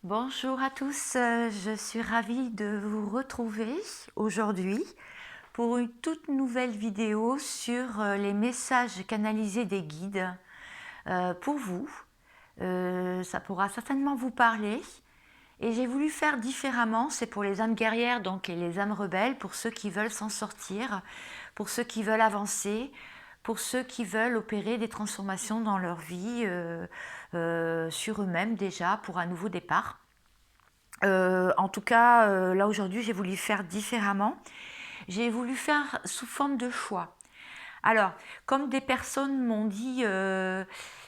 Bonjour à tous, je suis ravie de vous retrouver aujourd'hui pour une toute nouvelle vidéo sur les messages canalisés des guides pour vous. Ça pourra certainement vous parler et j'ai voulu faire différemment, c'est pour les âmes guerrières donc, et les âmes rebelles, pour ceux qui veulent s'en sortir, pour ceux qui veulent avancer, pour ceux qui veulent opérer des transformations dans leur vie, sur eux-mêmes déjà, pour un nouveau départ. En tout cas, là aujourd'hui, j'ai voulu faire différemment. J'ai voulu faire sous forme de choix. Alors, comme des personnes m'ont dit,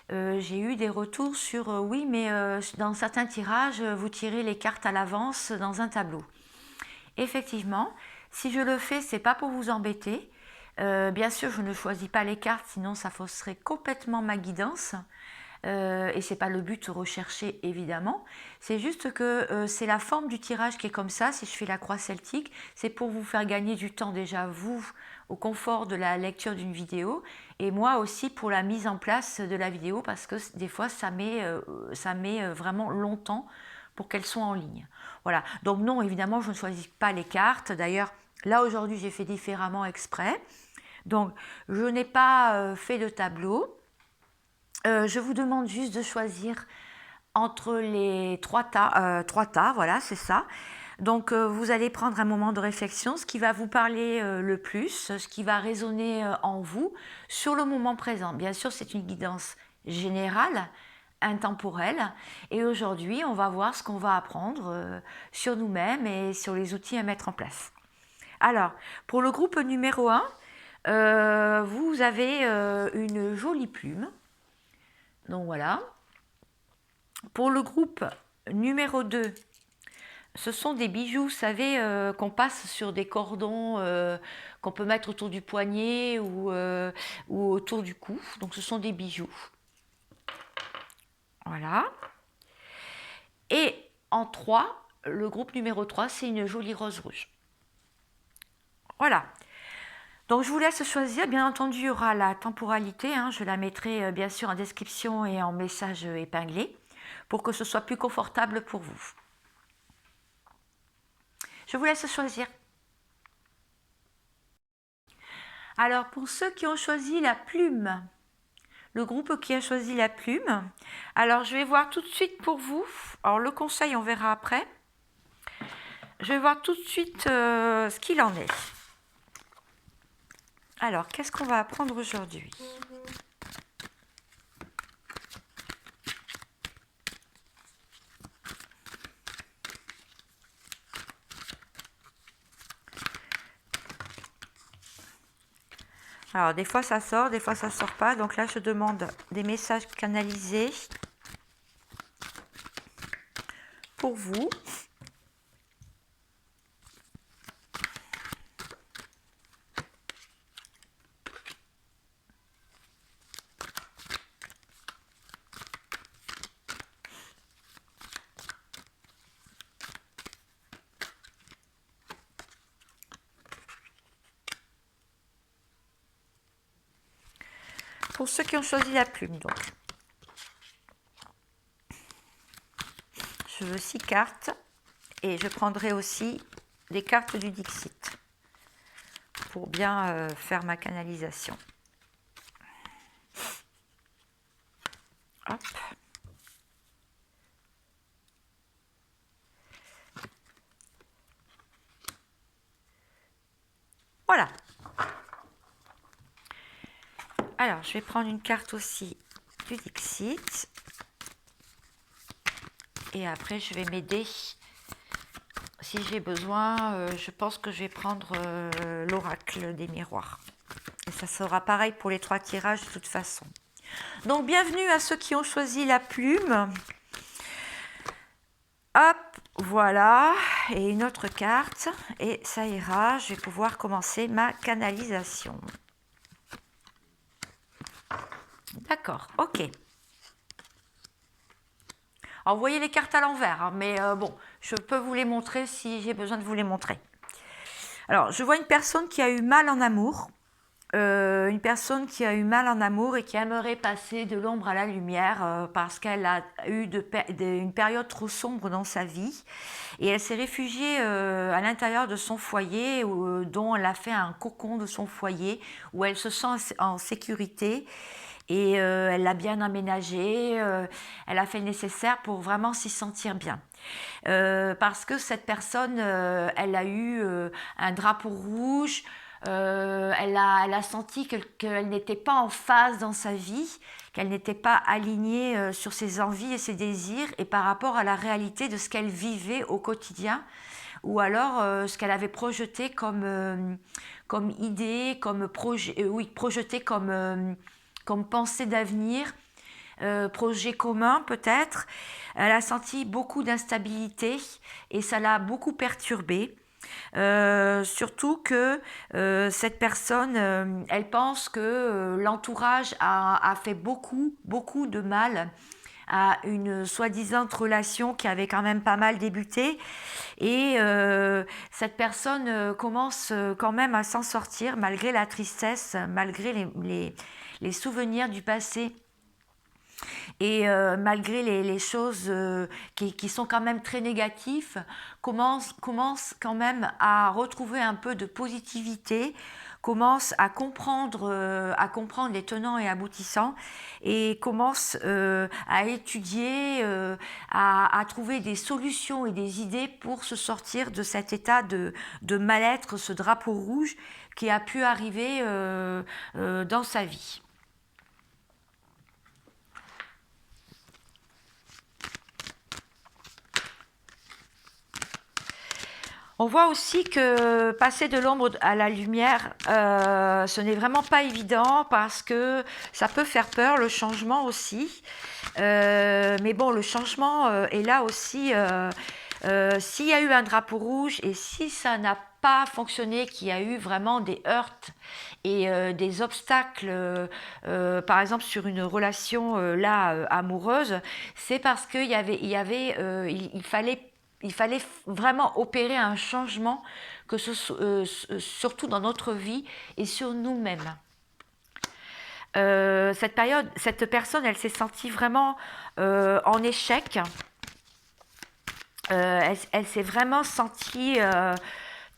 j'ai eu des retours sur oui, mais dans certains tirages, vous tirez les cartes à l'avance dans un tableau. Effectivement, si je le fais, c'est pas pour vous embêter. Bien sûr, je ne choisis pas les cartes, sinon ça fausserait complètement ma guidance. Et c'est pas le but recherché évidemment, c'est juste que c'est la forme du tirage qui est comme ça. Si je fais la croix celtique, c'est pour vous faire gagner du temps déjà, vous, au confort de la lecture d'une vidéo, et moi aussi pour la mise en place de la vidéo, parce que des fois ça met vraiment longtemps pour qu'elles soient en ligne. Voilà, donc non, évidemment je ne choisis pas les cartes. D'ailleurs là aujourd'hui j'ai fait différemment exprès, donc je n'ai pas fait de tableau. Je vous demande juste de choisir entre les trois tas, voilà, c'est ça. Donc vous allez prendre un moment de réflexion, ce qui va vous parler le plus, ce qui va résonner en vous sur le moment présent. Bien sûr, c'est une guidance générale, intemporelle, et aujourd'hui, on va voir ce qu'on va apprendre sur nous-mêmes et sur les outils à mettre en place. Alors, pour le groupe numéro 1, vous avez une jolie plume. Donc voilà. Pour le groupe numéro 2, ce sont des bijoux, vous savez, qu'on passe sur des cordons qu'on peut mettre autour du poignet ou autour du cou. Donc ce sont des bijoux. Voilà. Et en 3, le groupe numéro 3, c'est une jolie rose rouge. Voilà. Donc je vous laisse choisir. Bien entendu, il y aura la temporalité. Je la mettrai bien sûr en description et en message épinglé pour que ce soit plus confortable pour vous. Je vous laisse choisir. Alors pour ceux qui ont choisi la plume, le groupe qui a choisi la plume, alors je vais voir tout de suite pour vous. Alors le conseil, on verra après. Je vais voir tout de suite ce qu'il en est. Alors, qu'est-ce qu'on va apprendre aujourd'hui ? Alors, des fois ça sort, des fois ça sort pas. Donc là, je demande des messages canalisés pour vous. Pour ceux qui ont choisi la plume, donc. Je veux 6 cartes et je prendrai aussi des cartes du Dixit pour bien faire ma canalisation. Hop. Voilà. Alors, je vais prendre une carte aussi du Dixit. Et après, je vais m'aider. Si j'ai besoin, je pense que je vais prendre l'oracle des miroirs. Et ça sera pareil pour les 3 tirages de toute façon. Donc, bienvenue à ceux qui ont choisi la plume. Hop, voilà. Et une autre carte. Et ça ira, je vais pouvoir commencer ma canalisation. D'accord, ok. Alors, vous voyez les cartes à l'envers, mais bon, je peux vous les montrer si j'ai besoin de vous les montrer. Alors, je vois une personne qui a eu mal en amour. une personne qui a eu mal en amour et qui aimerait passer de l'ombre à la lumière parce qu'elle a eu une période trop sombre dans sa vie et elle s'est réfugiée à l'intérieur de son foyer dont elle a fait un cocon de son foyer où elle se sent en sécurité et elle l'a bien aménagé, elle a fait le nécessaire pour vraiment s'y sentir bien. Parce que cette personne, elle a eu un drapeau rouge, elle a senti qu'elle n'était pas en phase dans sa vie, qu'elle n'était pas alignée sur ses envies et ses désirs et par rapport à la réalité de ce qu'elle vivait au quotidien ou alors ce qu'elle avait projeté comme idée, comme projet, oui, projeté comme pensée d'avenir, projet commun peut-être. Elle a senti beaucoup d'instabilité et ça l'a beaucoup perturbée. Surtout que cette personne, elle pense que l'entourage a fait beaucoup de mal à une soi-disant relation qui avait quand même pas mal débuté et cette personne commence quand même à s'en sortir malgré la tristesse, malgré les souvenirs du passé et malgré les choses qui sont quand même très négatives, commence quand même à retrouver un peu de positivité, commence à comprendre les tenants et aboutissants et commence à étudier, à trouver des solutions et des idées pour se sortir de cet état de mal-être, ce drapeau rouge qui a pu arriver dans sa vie. On voit aussi que passer de l'ombre à la lumière, ce n'est vraiment pas évident parce que ça peut faire peur, le changement aussi. Mais bon, le changement est là aussi. S'il y a eu un drapeau rouge et si ça n'a pas fonctionné, qu'il y a eu vraiment des heurts et des obstacles, par exemple sur une relation amoureuse, c'est parce il fallait vraiment opérer un changement, surtout dans notre vie et sur nous-mêmes. Cette personne, elle s'est sentie vraiment en échec. Elle s'est vraiment sentie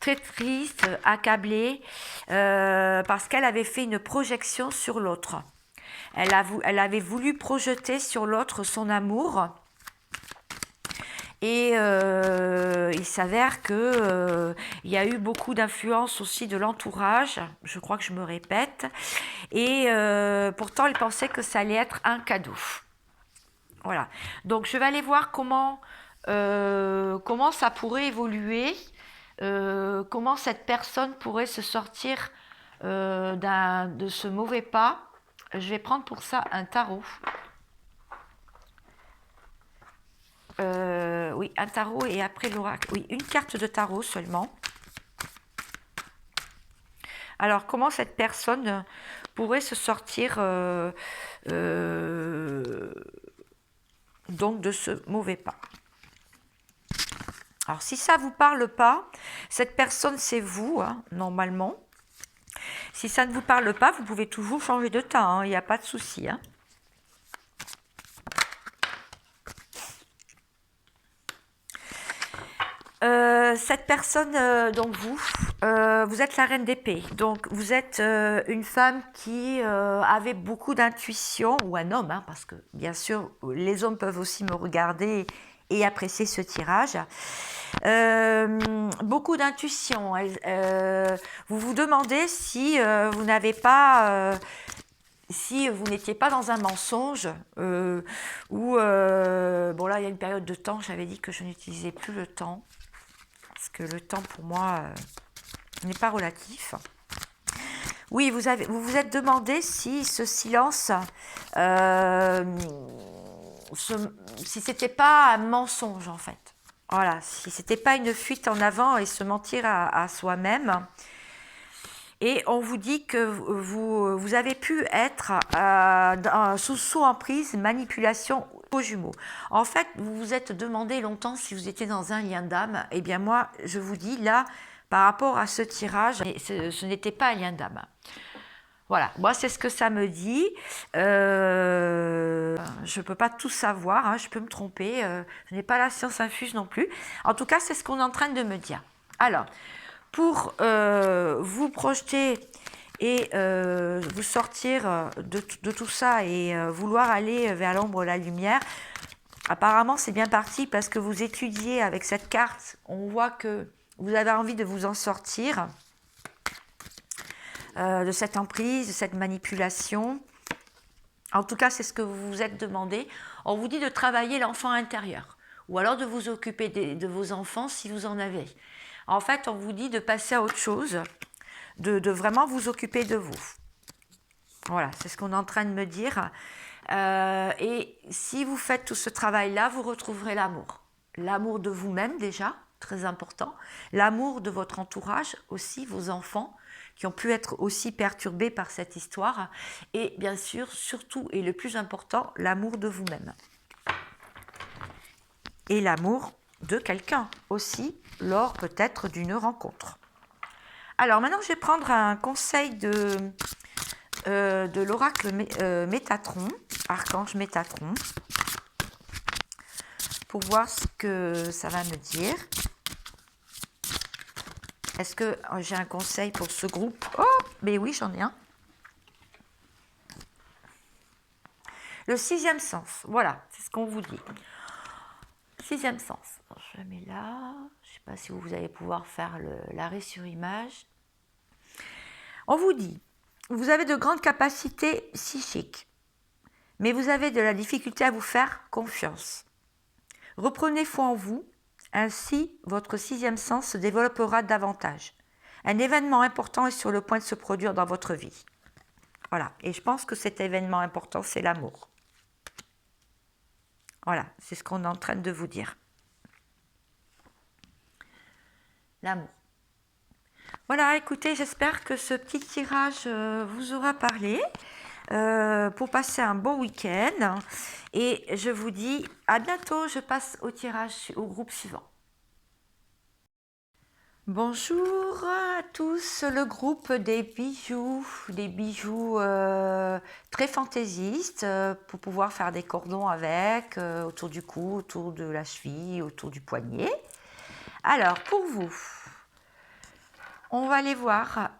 très triste, accablée, parce qu'elle avait fait une projection sur l'autre. Elle avait voulu projeter sur l'autre son amour. Et il s'avère que il y a eu beaucoup d'influence aussi de l'entourage, je crois que je me répète, et pourtant elle pensait que ça allait être un cadeau. Voilà, donc je vais aller voir comment ça pourrait évoluer, comment cette personne pourrait se sortir de ce mauvais pas. Je vais prendre pour ça un tarot. Oui, un tarot et après l'oracle. Oui, une carte de tarot seulement. Alors, comment cette personne pourrait se sortir donc de ce mauvais pas? Alors, si ça ne vous parle pas, cette personne, c'est vous, hein, normalement. Si ça ne vous parle pas, vous pouvez toujours changer de temps, il n'y a pas de souci. Hein. Cette personne, donc vous êtes la reine d'épée. Donc vous êtes une femme qui avait beaucoup d'intuition, ou un homme, hein, parce que bien sûr les hommes peuvent aussi me regarder et apprécier ce tirage. Beaucoup d'intuition. Vous vous demandez si vous n'avez pas... si vous n'étiez pas dans un mensonge, ou bon là il y a une période de temps, j'avais dit que je n'utilisais plus le temps, parce que le temps pour moi n'est pas relatif. Oui, vous vous êtes demandé si ce silence, si c'était pas un mensonge en fait. Voilà, si c'était pas une fuite en avant et se mentir à soi-même. Et on vous dit que vous avez pu être sous emprise, manipulation aux jumeaux. En fait, vous vous êtes demandé longtemps si vous étiez dans un lien d'âme. Eh bien moi, je vous dis là, par rapport à ce tirage, ce n'était pas un lien d'âme. Voilà, moi c'est ce que ça me dit. Je ne peux pas tout savoir, hein, je peux me tromper. Je n'ai pas la science infuse non plus. En tout cas, c'est ce qu'on est en train de me dire. Alors, pour vous projeter et vous sortir de tout ça et vouloir aller vers l'ombre, la lumière, apparemment c'est bien parti parce que vous étudiez avec cette carte. On voit que vous avez envie de vous en sortir. De cette emprise, de cette manipulation. En tout cas, c'est ce que vous vous êtes demandé. On vous dit de travailler l'enfant intérieur ou alors de vous occuper de vos enfants si vous en avez. En fait, on vous dit de passer à autre chose, de vraiment vous occuper de vous. Voilà, c'est ce qu'on est en train de me dire. Et si vous faites tout ce travail-là, vous retrouverez l'amour. L'amour de vous-même déjà, très important. L'amour de votre entourage aussi, vos enfants, qui ont pu être aussi perturbés par cette histoire. Et bien sûr, surtout et le plus important, l'amour de vous-même. Et l'amour de quelqu'un aussi, lors peut-être d'une rencontre. Alors maintenant, je vais prendre un conseil de l'oracle Métatron, archange Métatron, pour voir ce que ça va me dire. Est-ce que j'ai un conseil pour ce groupe? Oh, mais oui, j'en ai un. Le sixième sens, voilà, c'est ce qu'on vous dit. Sixième sens, je le mets là. Je ne sais pas si vous allez pouvoir faire l'arrêt sur image. On vous dit, vous avez de grandes capacités psychiques, mais vous avez de la difficulté à vous faire confiance. Reprenez foi en vous. Ainsi, votre sixième sens se développera davantage. Un événement important est sur le point de se produire dans votre vie. Voilà, et je pense que cet événement important, c'est l'amour. Voilà, c'est ce qu'on est en train de vous dire. L'amour. Voilà, écoutez, j'espère que ce petit tirage vous aura parlé. Pour passer un bon week-end. Et je vous dis à bientôt. Je passe au tirage au groupe suivant. Bonjour à tous, le groupe des bijoux très fantaisistes pour pouvoir faire des cordons avec, autour du cou, autour de la cheville, autour du poignet. Alors, pour vous, on va aller voir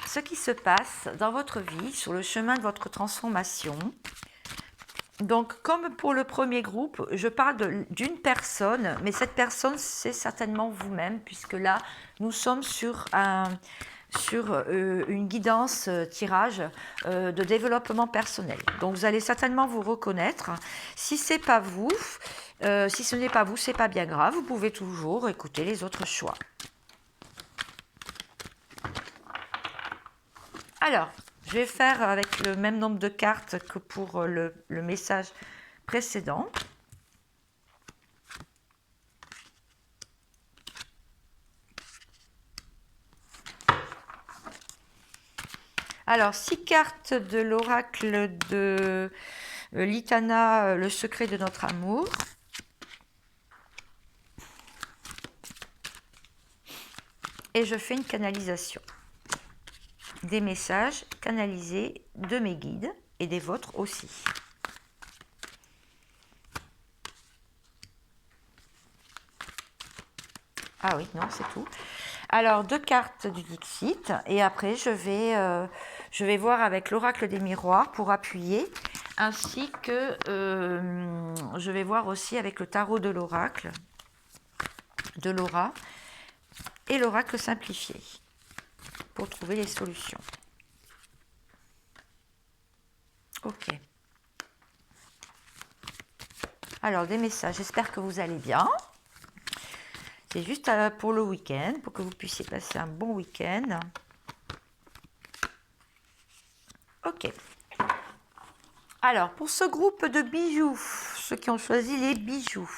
ce qui se passe dans votre vie sur le chemin de votre transformation. Donc, comme pour le premier groupe, je parle d'une personne, mais cette personne, c'est certainement vous-même, puisque là, nous sommes sur une guidance tirage de développement personnel. Donc, vous allez certainement vous reconnaître. Si c'est pas vous, si ce n'est pas vous, c'est pas bien grave. Vous pouvez toujours écouter les autres choix. Alors, je vais faire avec le même nombre de cartes que pour le message précédent. Alors, 6 cartes de l'oracle de Litana, le secret de notre amour. Et je fais une canalisation. Des messages canalisés de mes guides et des vôtres aussi. Ah oui, non, c'est tout. Alors, 2 cartes du Dixit et après, je vais voir avec l'oracle des miroirs pour appuyer, ainsi que je vais voir aussi avec le tarot de l'oracle, de Laura, et l'oracle simplifié, pour trouver les solutions. Ok. Alors, des messages, j'espère que vous allez bien. C'est juste pour le week-end, pour que vous puissiez passer un bon week-end. Ok. Alors, pour ce groupe de bijoux, ceux qui ont choisi les bijoux,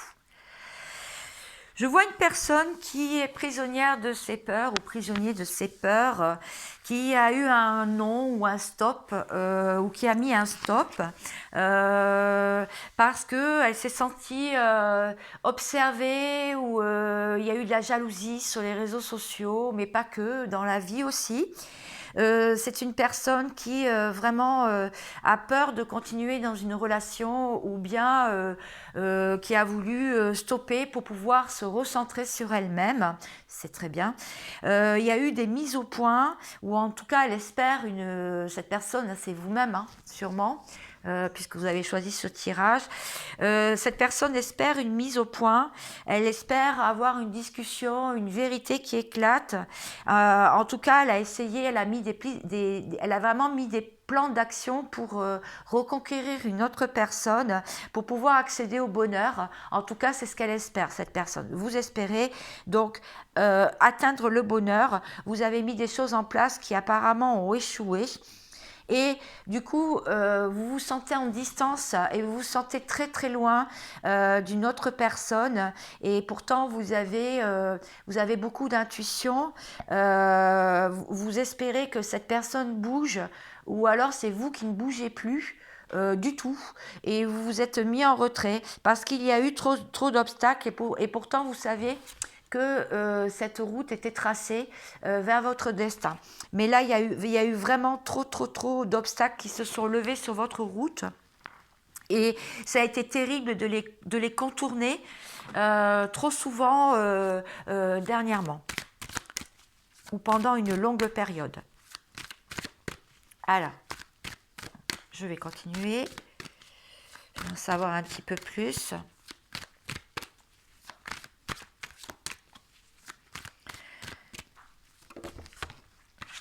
je vois une personne qui est prisonnière de ses peurs ou prisonnier de ses peurs, qui a eu un non ou un stop, ou qui a mis un stop parce qu'elle s'est sentie observée ou il y a eu de la jalousie sur les réseaux sociaux, mais pas que, dans la vie aussi. C'est une personne qui vraiment a peur de continuer dans une relation ou bien qui a voulu stopper pour pouvoir se recentrer sur elle-même. C'est très bien. Il y a eu des mises au point, ou en tout cas elle espère, cette personne, c'est vous-même hein, sûrement, puisque vous avez choisi ce tirage. Cette personne espère une mise au point, elle espère avoir une discussion, une vérité qui éclate. En tout cas, elle a essayé, elle a vraiment mis des plans d'action pour reconquérir une autre personne, pour pouvoir accéder au bonheur. En tout cas, c'est ce qu'elle espère, cette personne. Vous espérez donc atteindre le bonheur. Vous avez mis des choses en place qui apparemment ont échoué. Et du coup, vous vous sentez en distance et vous vous sentez très très loin d'une autre personne. Et pourtant, vous avez beaucoup d'intuition. Vous espérez que cette personne bouge, ou alors c'est vous qui ne bougez plus. Du tout, et vous vous êtes mis en retrait parce qu'il y a eu trop d'obstacles, et pourtant vous savez que cette route était tracée vers votre destin. Mais là, il y a eu vraiment trop d'obstacles qui se sont levés sur votre route. Et ça a été terrible de les contourner trop souvent dernièrement, ou pendant une longue période. Alors, je vais continuer. Je vais en savoir un petit peu plus.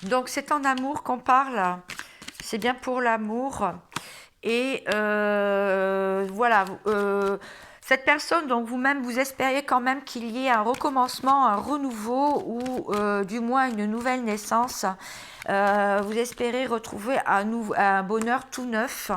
Donc c'est en amour qu'on parle, c'est bien pour l'amour. Et voilà, cette personne, donc vous-même, vous espériez quand même qu'il y ait un recommencement, un renouveau, ou du moins une nouvelle naissance. Vous espérez retrouver un bonheur tout neuf.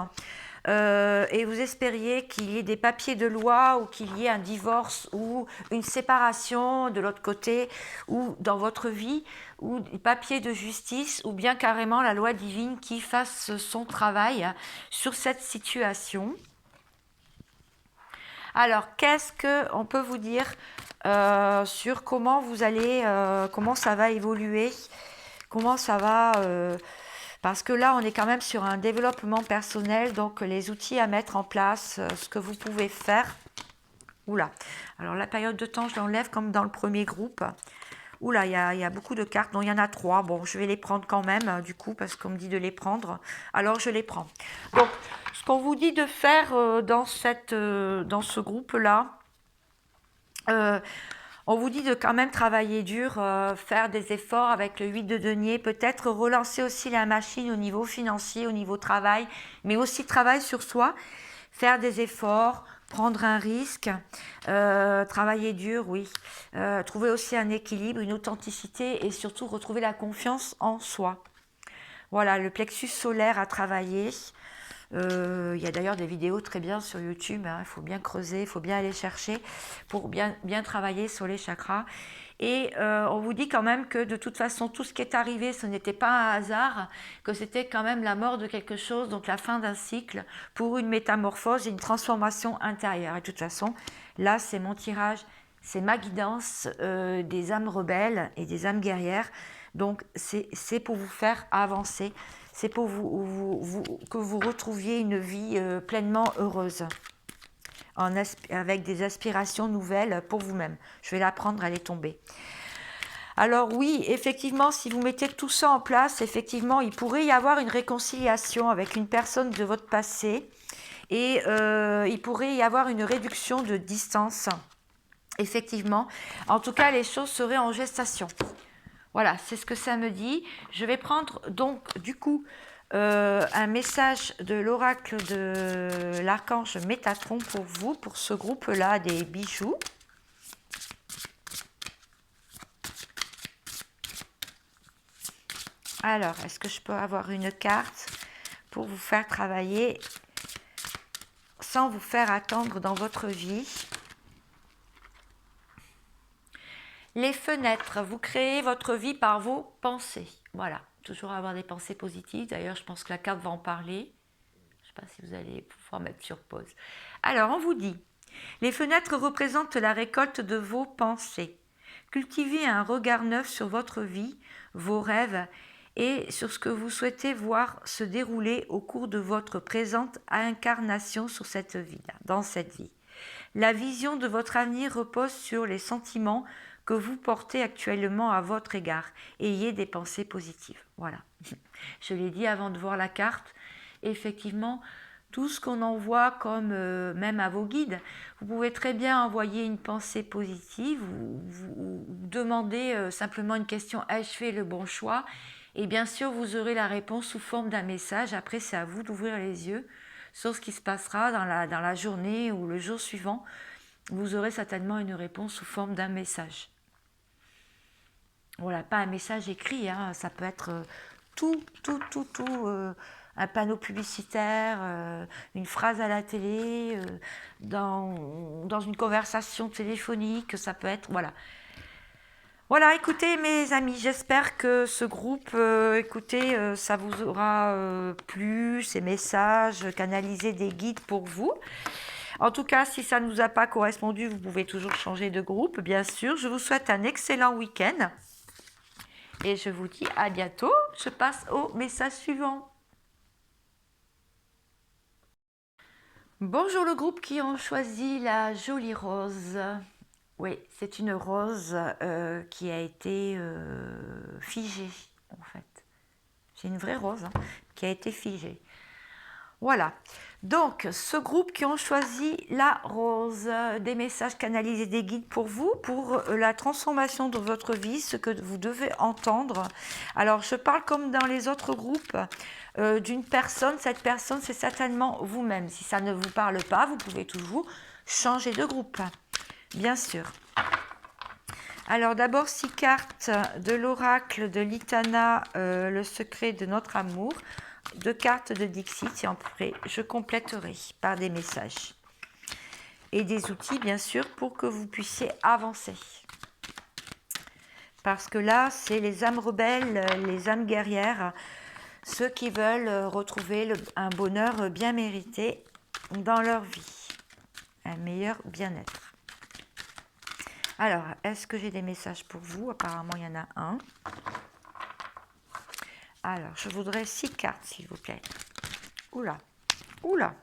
Et vous espériez qu'il y ait des papiers de loi, ou qu'il y ait un divorce ou une séparation de l'autre côté, ou dans votre vie, ou des papiers de justice, ou bien carrément la loi divine qui fasse son travail sur cette situation. Alors, qu'est-ce qu'on peut vous dire sur comment comment ça va évoluer, comment ça va... parce que là, on est quand même sur un développement personnel, donc les outils à mettre en place, ce que vous pouvez faire. Oula, alors la période de temps, je l'enlève comme dans le premier groupe. Oula, il y a beaucoup de cartes, donc il y en a 3. Bon, je vais les prendre quand même, du coup, parce qu'on me dit de les prendre. Alors, je les prends. Donc, ce qu'on vous dit de faire dans ce groupe-là, on vous dit de quand même travailler dur, faire des efforts avec le 8 de denier, peut-être relancer aussi la machine au niveau financier, au niveau travail, mais aussi travail sur soi, faire des efforts, prendre un risque, travailler dur, oui, trouver aussi un équilibre, une authenticité, et surtout retrouver la confiance en soi. Voilà, le plexus solaire à travailler. Il y a d'ailleurs des vidéos très bien sur YouTube, hein. Il faut bien creuser, il faut bien aller chercher pour bien travailler sur les chakras. Et on vous dit quand même que de toute façon, tout ce qui est arrivé, ce n'était pas un hasard, que c'était quand même la mort de quelque chose, donc la fin d'un cycle pour une métamorphose et une transformation intérieure. Et de toute façon, là, c'est mon tirage, c'est ma guidance des âmes rebelles et des âmes guerrières. Donc, c'est pour vous faire avancer. C'est pour que vous retrouviez une vie pleinement heureuse, avec des aspirations nouvelles pour vous-même. Je vais la prendre, elle est tombée. Alors oui, effectivement, si vous mettez tout ça en place, effectivement, il pourrait y avoir une réconciliation avec une personne de votre passé, et il pourrait y avoir une réduction de distance, effectivement. En tout cas, les choses seraient en gestation. Voilà, c'est ce que ça me dit. Je vais prendre donc du coup un message de l'oracle de l'archange Métatron pour vous, pour ce groupe-là des bijoux. Alors, est-ce que je peux avoir une carte pour vous faire travailler sans vous faire attendre dans votre vie? Les fenêtres, vous créez votre vie par vos pensées. Voilà, toujours avoir des pensées positives. D'ailleurs, je pense que la carte va en parler. Je ne sais pas si vous allez pouvoir mettre sur pause. Alors, on vous dit, les fenêtres représentent la récolte de vos pensées. Cultivez un regard neuf sur votre vie, vos rêves, et sur ce que vous souhaitez voir se dérouler au cours de votre présente incarnation sur cette vie, dans cette vie. La vision de votre avenir repose sur les sentiments que vous portez actuellement à votre égard. Ayez des pensées positives. Voilà. Je l'ai dit avant de voir la carte. Effectivement, tout ce qu'on envoie comme même à vos guides, vous pouvez très bien envoyer une pensée positive ou vous demander simplement une question: ai-je fait le bon choix? Et bien sûr, vous aurez la réponse sous forme d'un message. Après, c'est à vous d'ouvrir les yeux sur ce qui se passera dans la journée ou le jour suivant. Vous aurez certainement une réponse sous forme d'un message. Voilà, pas un message écrit, hein, ça peut être tout, un panneau publicitaire, une phrase à la télé, dans une conversation téléphonique, ça peut être, voilà. Voilà, écoutez mes amis, j'espère que ce groupe, écoutez, ça vous aura plu, ces messages, canaliser des guides pour vous. En tout cas, si ça ne vous a pas correspondu, vous pouvez toujours changer de groupe, bien sûr. Je vous souhaite un excellent week-end. Et je vous dis à bientôt. Je passe au message suivant. Bonjour le groupe qui ont choisi la jolie rose. Oui, c'est une rose qui a été figée en fait. C'est une vraie rose qui a été figée. Voilà, donc ce groupe qui ont choisi la rose, des messages canalisés, des guides pour vous, pour la transformation de votre vie, ce que vous devez entendre. Alors je parle comme dans les autres groupes d'une personne, cette personne c'est certainement vous-même. Si ça ne vous parle pas, vous pouvez toujours changer de groupe, bien sûr. Alors d'abord 6 cartes de l'oracle de Litana, le secret de notre amour. 2 cartes de Dixit et après je compléterai par des messages et des outils bien sûr pour que vous puissiez avancer, parce que là c'est les âmes rebelles, les âmes guerrières, ceux qui veulent retrouver un bonheur bien mérité dans leur vie, un meilleur bien-être. Alors est-ce que j'ai des messages pour vous? Apparemment il y en a un. Alors je voudrais 6 cartes s'il vous plaît. Oula, oula.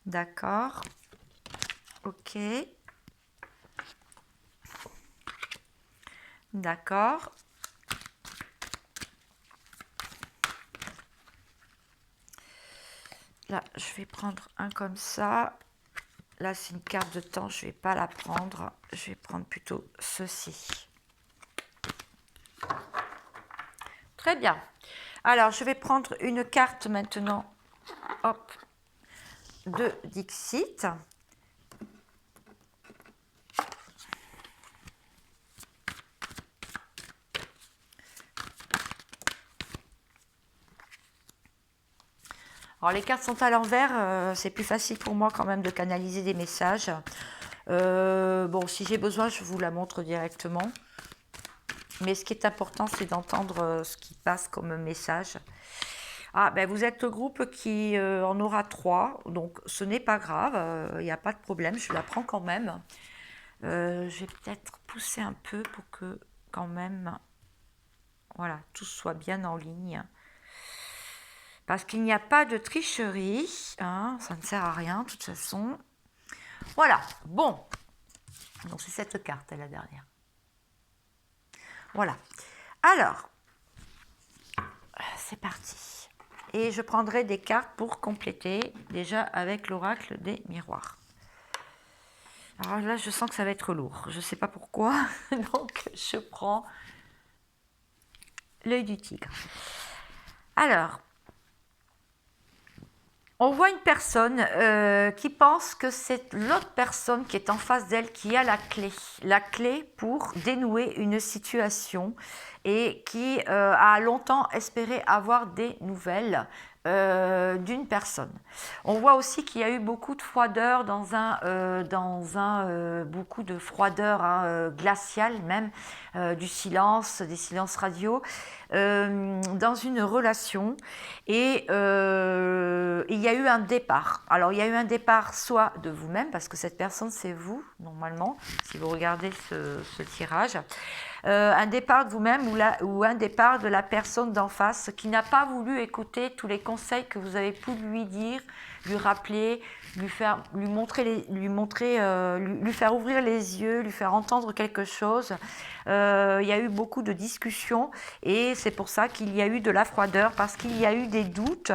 D'accord. Ok. D'accord. Là, je vais prendre un comme ça. Là, c'est une carte de temps. Je ne vais pas la prendre. Je vais prendre plutôt ceci. Très bien. Alors, je vais prendre une carte maintenant. Hop. De Dixit. Alors les cartes sont à l'envers, c'est plus facile pour moi quand même de canaliser des messages. Bon, si j'ai besoin, je vous la montre directement. Mais ce qui est important, c'est d'entendre ce qui passe comme message. Ah, ben vous êtes le groupe qui en aura 3, donc ce n'est pas grave, il n'y a pas de problème, je la prends quand même. Je vais peut-être pousser un peu pour que quand même, voilà, tout soit bien en ligne. Parce qu'il n'y a pas de tricherie, hein, ça ne sert à rien de toute façon. Voilà, bon. Donc c'est cette carte, la dernière. Voilà. Alors, c'est parti. Et je prendrai des cartes pour compléter, déjà avec l'oracle des miroirs. Alors là, je sens que ça va être lourd. Je ne sais pas pourquoi. Donc, je prends l'œil du tigre. Alors, on voit une personne qui pense que c'est l'autre personne qui est en face d'elle qui a la clé pour dénouer une situation et qui a longtemps espéré avoir des nouvelles d'une personne. On voit aussi qu'il y a eu beaucoup de froideur beaucoup de froideur glaciale même, du silence, des silences radio, dans une relation et il y a eu un départ. Alors il y a eu un départ soit de vous-même, parce que cette personne c'est vous normalement, si vous regardez ce tirage. un départ de vous-même ou un départ de la personne d'en face qui n'a pas voulu écouter tous les conseils que vous avez pu lui dire, lui rappeler, lui faire ouvrir les yeux, lui faire entendre quelque chose. Il y a eu beaucoup de discussions et c'est pour ça qu'il y a eu de la froideur, parce qu'il y a eu des doutes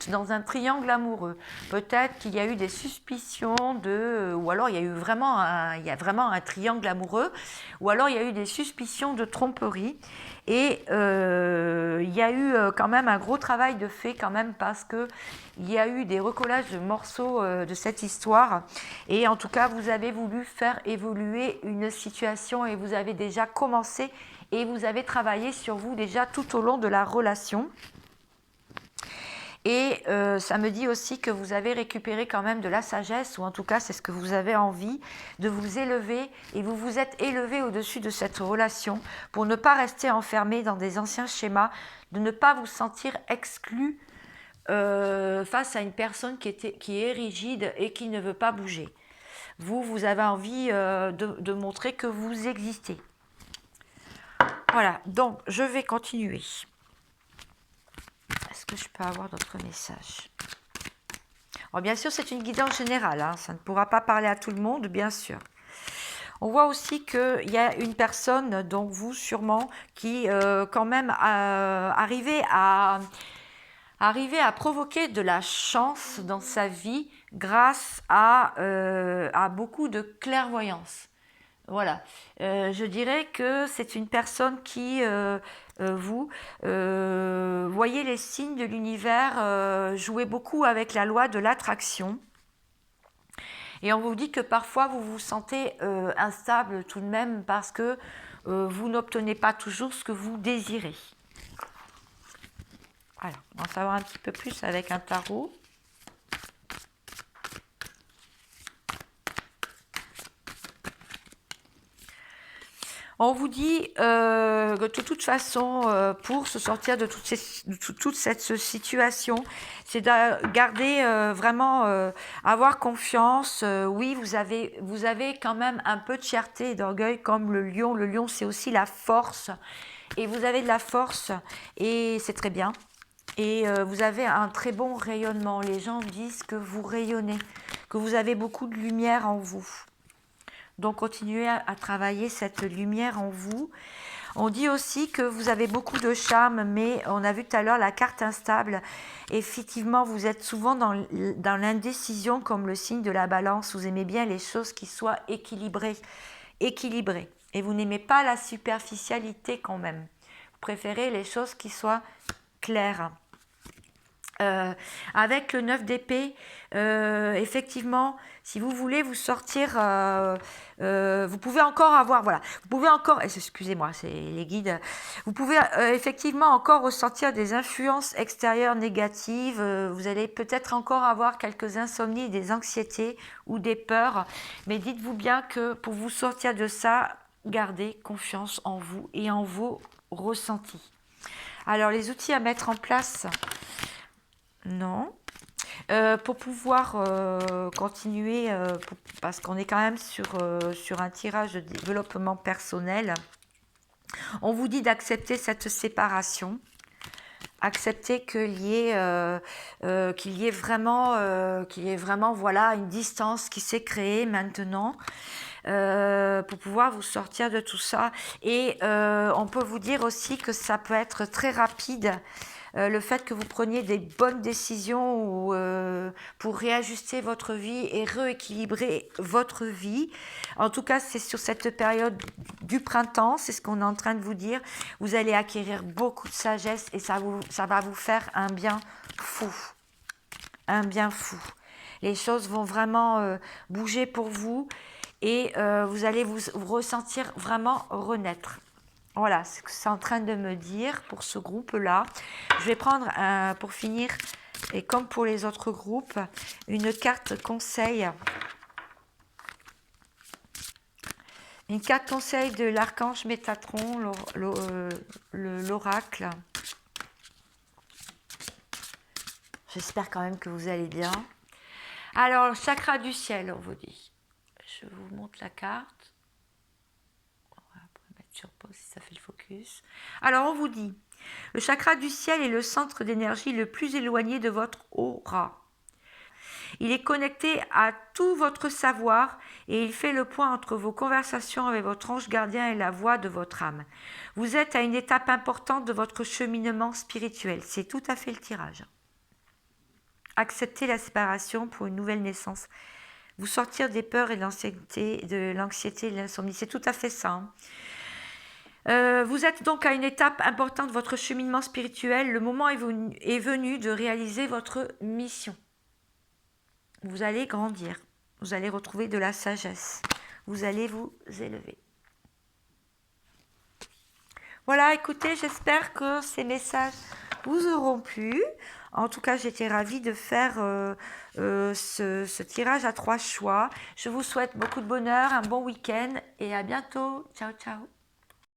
dans un triangle amoureux. Peut-être qu'il y a eu des suspicions ou alors il y a vraiment un triangle amoureux, ou alors il y a eu des suspicions de tromperie. Et il y a eu quand même un gros travail de fait quand même, parce que il y a eu des recollages de morceaux de cette histoire. Et en tout cas, vous avez voulu faire évoluer une situation et vous avez déjà commencé et vous avez travaillé sur vous déjà tout au long de la relation. Et ça me dit aussi que vous avez récupéré quand même de la sagesse, ou en tout cas c'est ce que vous avez envie, de vous élever, et vous vous êtes élevé au-dessus de cette relation pour ne pas rester enfermé dans des anciens schémas, de ne pas vous sentir exclu face à une personne qui est rigide et qui ne veut pas bouger. Vous avez envie de montrer que vous existez. Voilà, donc je vais continuer. Est-ce que je peux avoir d'autres messages? Alors, bien sûr, c'est une guidance générale, hein, ça ne pourra pas parler à tout le monde, bien sûr. On voit aussi qu'il y a une personne, donc vous sûrement, qui quand même arrivait à provoquer de la chance dans sa vie grâce à beaucoup de clairvoyance. Voilà, je dirais que c'est une personne qui, vous voyez les signes de l'univers, jouer beaucoup avec la loi de l'attraction. Et on vous dit que parfois vous vous sentez instable tout de même, parce que vous n'obtenez pas toujours ce que vous désirez. Alors, on va en savoir un petit peu plus avec un tarot. On vous dit que de toute façon, pour se sortir de toute cette situation, c'est de garder vraiment, avoir confiance. Oui, vous avez quand même un peu de fierté et d'orgueil comme le lion. Le lion, c'est aussi la force. Et vous avez de la force et c'est très bien. Et vous avez un très bon rayonnement. Les gens disent que vous rayonnez, que vous avez beaucoup de lumière en vous. Donc, continuez à travailler cette lumière en vous. On dit aussi que vous avez beaucoup de charme, mais on a vu tout à l'heure la carte instable. Effectivement, vous êtes souvent dans l'indécision, comme le signe de la balance. Vous aimez bien les choses qui soient équilibrées. Et vous n'aimez pas la superficialité quand même. Vous préférez les choses qui soient claires. Avec le 9 d'épée, effectivement, si vous voulez vous sortir, vous pouvez encore avoir, voilà, vous pouvez encore, excusez-moi, c'est les guides, vous pouvez effectivement encore ressentir des influences extérieures négatives, vous allez peut-être encore avoir quelques insomnies, des anxiétés ou des peurs, mais dites-vous bien que pour vous sortir de ça, gardez confiance en vous et en vos ressentis. Alors, les outils à mettre en place... Non. Pour pouvoir continuer, parce qu'on est quand même sur un tirage de développement personnel, on vous dit d'accepter cette séparation, accepter qu'il y ait vraiment voilà, une distance qui s'est créée maintenant. Pour pouvoir vous sortir de tout ça. Et on peut vous dire aussi que ça peut être très rapide, le fait que vous preniez des bonnes décisions pour réajuster votre vie et rééquilibrer votre vie. En tout cas, c'est sur cette période du printemps, c'est ce qu'on est en train de vous dire. Vous allez acquérir beaucoup de sagesse et ça va vous faire un bien fou. Un bien fou. Les choses vont vraiment bouger pour vous. Et vous allez vous ressentir vraiment renaître. Voilà ce que c'est en train de me dire pour ce groupe-là. Je vais prendre, pour finir, et comme pour les autres groupes, une carte conseil. Une carte conseil de l'archange Métatron, l'oracle. J'espère quand même que vous allez bien. Alors, chakra du ciel, on vous dit. Je vous montre la carte. On va mettre sur pause si ça fait le focus. Alors, on vous dit, le chakra du ciel est le centre d'énergie le plus éloigné de votre aura. Il est connecté à tout votre savoir et il fait le point entre vos conversations avec votre ange gardien et la voix de votre âme. Vous êtes à une étape importante de votre cheminement spirituel. C'est tout à fait le tirage. Acceptez la séparation pour une nouvelle naissance. Vous sortir des peurs et de l'anxiété et de l'insomnie. C'est tout à fait ça. Vous êtes donc à une étape importante de votre cheminement spirituel. Le moment est venu de réaliser votre mission. Vous allez grandir. Vous allez retrouver de la sagesse. Vous allez vous élever. Voilà, écoutez, j'espère que ces messages vous auront plu. En tout cas, j'étais ravie de faire ce tirage à 3 choix. Je vous souhaite beaucoup de bonheur, un bon week-end et à bientôt. Ciao, ciao.